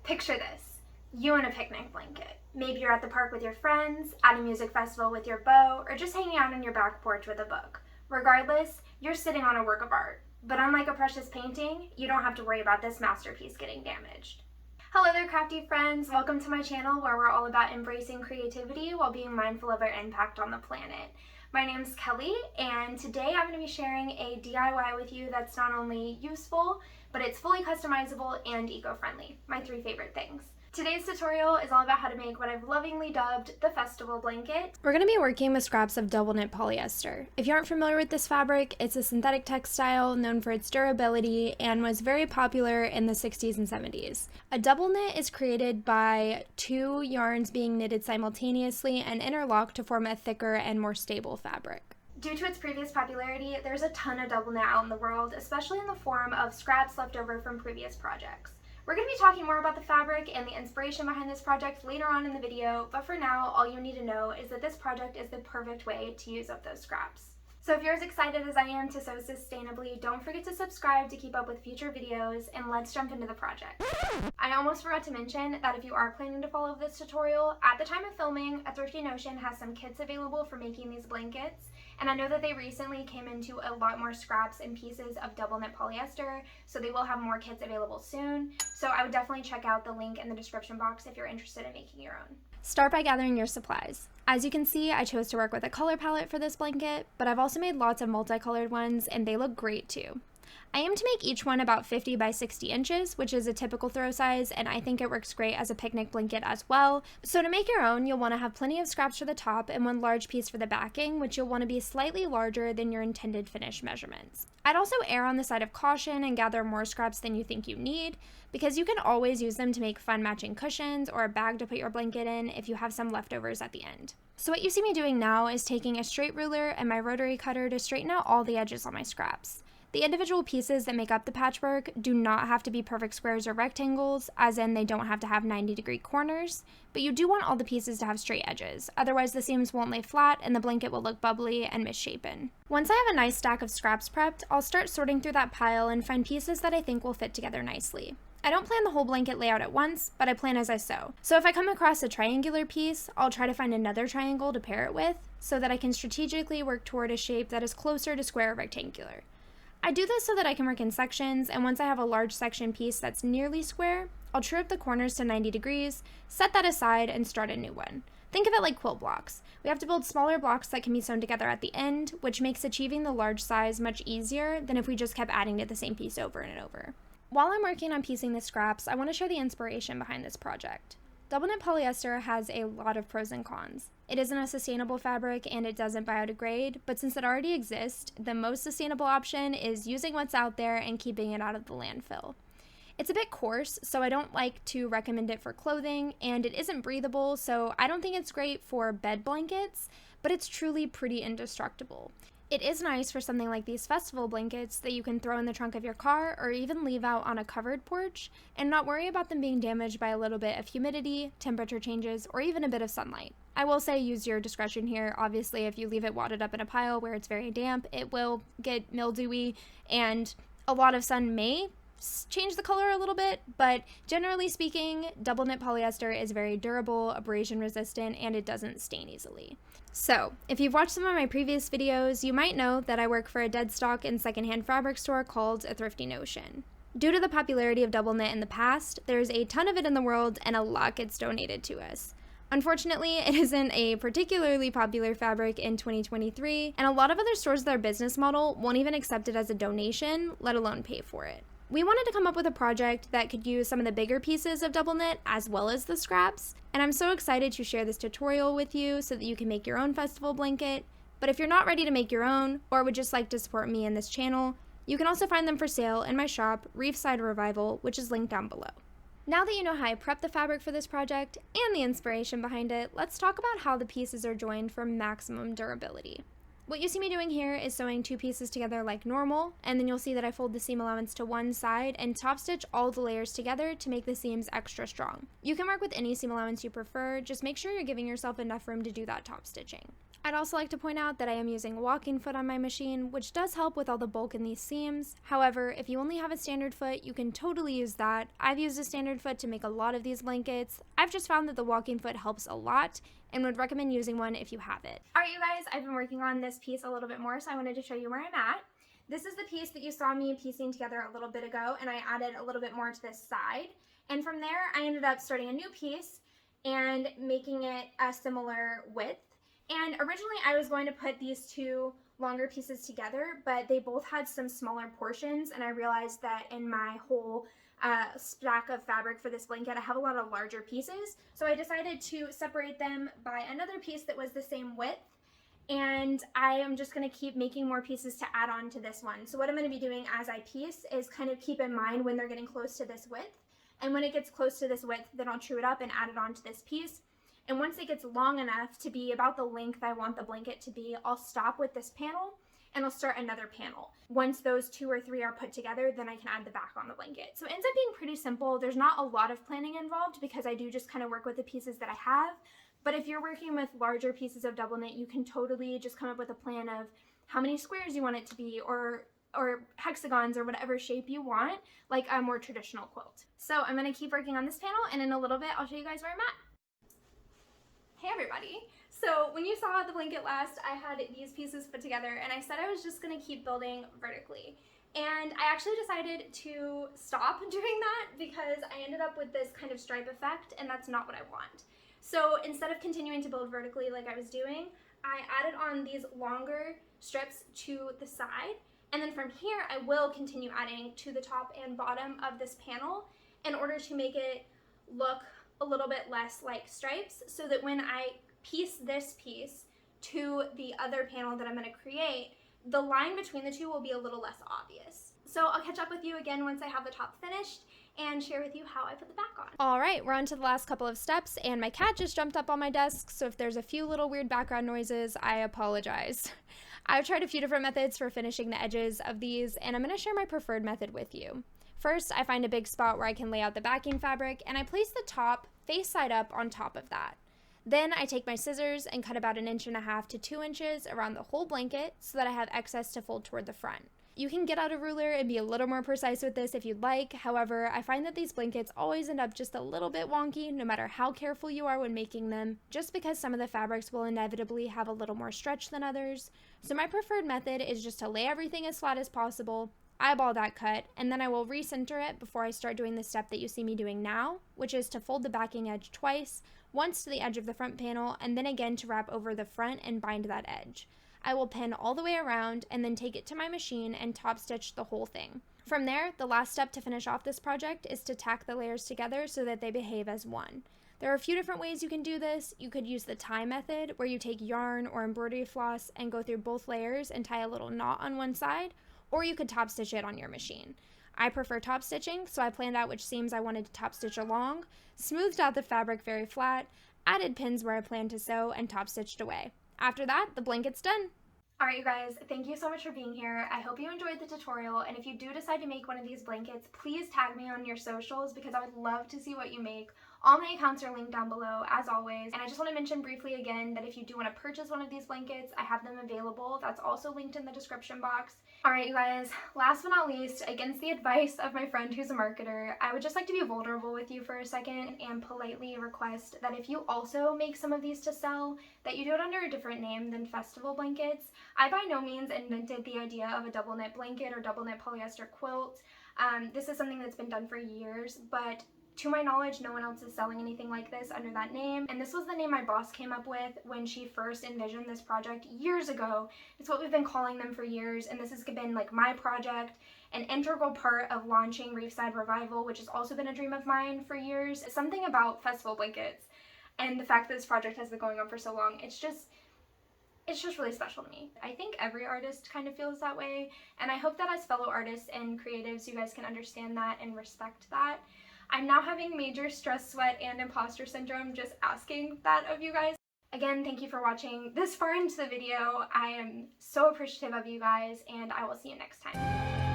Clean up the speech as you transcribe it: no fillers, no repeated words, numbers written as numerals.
Picture this, you in a picnic blanket. Maybe you're at the park with your friends, at a music festival with your beau, or just hanging out on your back porch with a book. Regardless, you're sitting on a work of art. But unlike a precious painting, you don't have to worry about this masterpiece getting damaged. Hello there, crafty friends. Welcome to my channel where we're all about embracing creativity while being mindful of our impact on the planet. My name's Kelly, and today I'm going to be sharing a DIY with you that's not only useful, but it's fully customizable and eco-friendly, my 3 favorite things. Today's tutorial is all about how to make what I've lovingly dubbed the festival blanket. We're going to be working with scraps of double knit polyester. If you aren't familiar with this fabric, it's a synthetic textile known for its durability and was very popular in the 60s and 70s. A double knit is created by 2 yarns being knitted simultaneously and interlocked to form a thicker and more stable fabric. Due to its previous popularity, there's a ton of double knit out in the world, especially in the form of scraps left over from previous projects. We're going to be talking more about the fabric and the inspiration behind this project later on in the video, but for now, all you need to know is that this project is the perfect way to use up those scraps. So if you're as excited as I am to sew sustainably, don't forget to subscribe to keep up with future videos, and let's jump into the project. I almost forgot to mention that if you are planning to follow this tutorial, at the time of filming, A Thrifty Notion has some kits available for making these blankets, and I know that they recently came into a lot more scraps and pieces of double knit polyester, so they will have more kits available soon. So I would definitely check out the link in the description box if you're interested in making your own. Start by gathering your supplies. As you can see, I chose to work with a color palette for this blanket, but I've also made lots of multicolored ones and they look great too. I aim to make each one about 50 by 60 inches, which is a typical throw size, and I think it works great as a picnic blanket as well. So to make your own, you'll want to have plenty of scraps for the top and 1 large piece for the backing, which you'll want to be slightly larger than your intended finish measurements. I'd also err on the side of caution and gather more scraps than you think you need, because you can always use them to make fun matching cushions or a bag to put your blanket in if you have some leftovers at the end. So what you see me doing now is taking a straight ruler and my rotary cutter to straighten out all the edges on my scraps. The individual pieces that make up the patchwork do not have to be perfect squares or rectangles, as in they don't have to have 90-degree corners, but you do want all the pieces to have straight edges, otherwise the seams won't lay flat and the blanket will look bubbly and misshapen. Once I have a nice stack of scraps prepped, I'll start sorting through that pile and find pieces that I think will fit together nicely. I don't plan the whole blanket layout at once, but I plan as I sew. So if I come across a triangular piece, I'll try to find another triangle to pair it with, so that I can strategically work toward a shape that is closer to square or rectangular. I do this so that I can work in sections, and once I have a large section piece that's nearly square, I'll trim up the corners to 90 degrees, set that aside, and start a new one. Think of it like quilt blocks. We have to build smaller blocks that can be sewn together at the end, which makes achieving the large size much easier than if we just kept adding to the same piece over and over. While I'm working on piecing the scraps, I want to share the inspiration behind this project. Double knit polyester has a lot of pros and cons. It isn't a sustainable fabric and it doesn't biodegrade, but since it already exists, the most sustainable option is using what's out there and keeping it out of the landfill. It's a bit coarse, so I don't like to recommend it for clothing, and it isn't breathable, so I don't think it's great for bed blankets, but it's truly pretty indestructible. It is nice for something like these festival blankets that you can throw in the trunk of your car or even leave out on a covered porch and not worry about them being damaged by a little bit of humidity, temperature changes, or even a bit of sunlight. I will say use your discretion here. Obviously, if you leave it wadded up in a pile where it's very damp, it will get mildewy, and a lot of sun may change the color a little bit, but generally speaking, double knit polyester is very durable, abrasion resistant, and it doesn't stain easily. So, if you've watched some of my previous videos, you might know that I work for a dead stock and secondhand fabric store called A Thrifty Notion. Due to the popularity of double knit in the past, there's a ton of it in the world and a lot gets donated to us. Unfortunately, it isn't a particularly popular fabric in 2023, and a lot of other stores with their business model won't even accept it as a donation, let alone pay for it. We wanted to come up with a project that could use some of the bigger pieces of double knit as well as the scraps, and I'm so excited to share this tutorial with you so that you can make your own festival blanket. But if you're not ready to make your own, or would just like to support me and this channel, you can also find them for sale in my shop, Reefside Revival, which is linked down below. Now that you know how I prepped the fabric for this project and the inspiration behind it, let's talk about how the pieces are joined for maximum durability. What you see me doing here is sewing 2 pieces together like normal, and then you'll see that I fold the seam allowance to one side and top stitch all the layers together to make the seams extra strong. You can work with any seam allowance you prefer, just make sure you're giving yourself enough room to do that top stitching. I'd also like to point out that I am using a walking foot on my machine, which does help with all the bulk in these seams. However, if you only have a standard foot, you can totally use that. I've used a standard foot to make a lot of these blankets. I've just found that the walking foot helps a lot and would recommend using one if you have it. Alright you guys, I've been working on this piece a little bit more, so I wanted to show you where I'm at. This is the piece that you saw me piecing together a little bit ago, and I added a little bit more to this side. And from there, I ended up starting a new piece and making it a similar width. And originally I was going to put these two longer pieces together, but they both had some smaller portions, and I realized that in my whole stack of fabric for this blanket, I have a lot of larger pieces. So I decided to separate them by another piece that was the same width, and I am just going to keep making more pieces to add on to this one. So what I'm going to be doing as I piece is kind of keep in mind when they're getting close to this width, and when it gets close to this width, then I'll true it up and add it on to this piece. And once it gets long enough to be about the length I want the blanket to be, I'll stop with this panel and I'll start another panel. Once those 2 or 3 are put together, then I can add the back on the blanket. So it ends up being pretty simple. There's not a lot of planning involved because I do just kind of work with the pieces that I have. But if you're working with larger pieces of double knit, you can totally just come up with a plan of how many squares you want it to be, or hexagons, or whatever shape you want, like a more traditional quilt. So I'm going to keep working on this panel, and in a little bit I'll show you guys where I'm at. Hey everybody! So when you saw the blanket last, I had these pieces put together, and I said I was just going to keep building vertically. And I actually decided to stop doing that because I ended up with this kind of stripe effect, and that's not what I want. So instead of continuing to build vertically like I was doing, I added on these longer strips to the side, and then from here I will continue adding to the top and bottom of this panel in order to make it look a little bit less like stripes, so that when I piece this piece to the other panel that I'm going to create, the line between the two will be a little less obvious. So I'll catch up with you again once I have the top finished and share with you how I put the back on. Alright, we're on to the last couple of steps, and my cat just jumped up on my desk, so if there's a few little weird background noises, I apologize. I've tried a few different methods for finishing the edges of these, and I'm going to share my preferred method with you. First, I find a big spot where I can lay out the backing fabric, and I place the top face side up on top of that. Then I take my scissors and cut about 1.5 inches to 2 inches around the whole blanket so that I have excess to fold toward the front. You can get out a ruler and be a little more precise with this if you'd like. However, I find that these blankets always end up just a little bit wonky no matter how careful you are when making them, just because some of the fabrics will inevitably have a little more stretch than others. So my preferred method is just to lay everything as flat as possible, eyeball that cut, and then I will recenter it before I start doing the step that you see me doing now, which is to fold the backing edge twice, once to the edge of the front panel, and then again to wrap over the front and bind that edge. I will pin all the way around and then take it to my machine and top stitch the whole thing. From there, the last step to finish off this project is to tack the layers together so that they behave as one. There are a few different ways you can do this. You could use the tie method, where you take yarn or embroidery floss and go through both layers and tie a little knot on one side, or you could top stitch it on your machine. I prefer top stitching, so I planned out which seams I wanted to top stitch along, smoothed out the fabric very flat, added pins where I planned to sew, and top stitched away. After that, the blanket's done. Alright you guys, thank you so much for being here. I hope you enjoyed the tutorial, and if you do decide to make one of these blankets, please tag me on your socials because I would love to see what you make. All my accounts are linked down below, as always, and I just want to mention briefly again that if you do want to purchase one of these blankets, I have them available. That's also linked in the description box. Alright you guys, last but not least, against the advice of my friend who's a marketer, I would just like to be vulnerable with you for a second and politely request that if you also make some of these to sell, that you do it under a different name than festival blankets. I by no means invented the idea of a double knit blanket or double knit polyester quilt. This is something that's been done for years, but to my knowledge, no one else is selling anything like this under that name, and this was the name my boss came up with when she first envisioned this project years ago. It's what we've been calling them for years, and this has been like my project, an integral part of launching Reefside Revival, which has also been a dream of mine for years. Something about festival blankets and the fact that this project has been going on for so long, it's just really special to me. I think every artist kind of feels that way, and I hope that as fellow artists and creatives, you guys can understand that and respect that. I'm now having major stress, sweat, and imposter syndrome just asking that of you guys. Again, thank you for watching this far into the video. I am so appreciative of you guys, and I will see you next time.